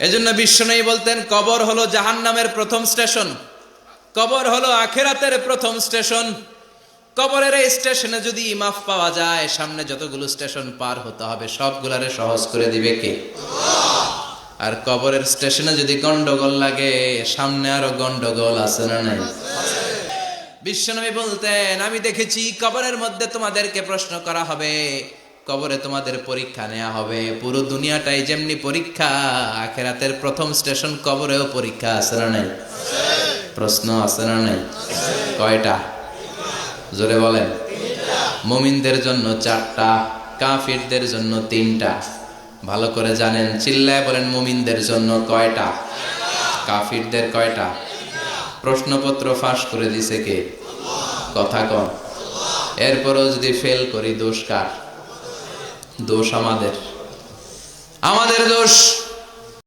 এজন্য বিশ্বনবী বলতেন কবর হলো জাহান্নামের প্রথম স্টেশন, কবর হলো আখিরাতের প্রথম স্টেশন। কবরের এই স্টেশনে যদি মাফ পাওয়া যায়, সামনে যতগুলো স্টেশন পার হতে হবে সবগুলারে সহজ করে দিবে কে? আর কবরের স্টেশনে যদি গন্ডগোল লাগে, সামনে আরো গন্ডগোল আছে না নাই? বিশ্বনবী বলতেন আমি দেখেছি কবরের মধ্যে তোমাদেরকে প্রশ্ন করা হবে, কবরে তোমাদের পরীক্ষা নেওয়া হবে। পুরো দুনিয়াটাই যেমনি পরীক্ষা, আখিরাতের প্রথম স্টেশন কবরেও পরীক্ষা আছে না নাই? প্রশ্ন আছে না নাই? কয়টা? জোরে বলেন। মুমিনদের জন্য 4টা, কাফিরদের জন্য 3টা। ভালো করে জানেন, চিল্লায় বলেন মুমিনদের জন্য কয়টা, কাফিরদের কয়টা? প্রশ্নপত্র ফাঁস করে দিছে কে? কথা কম। এরপরও যদি ফেল করি দোষ কার? দোষ আমাদের, আমাদের দোষ।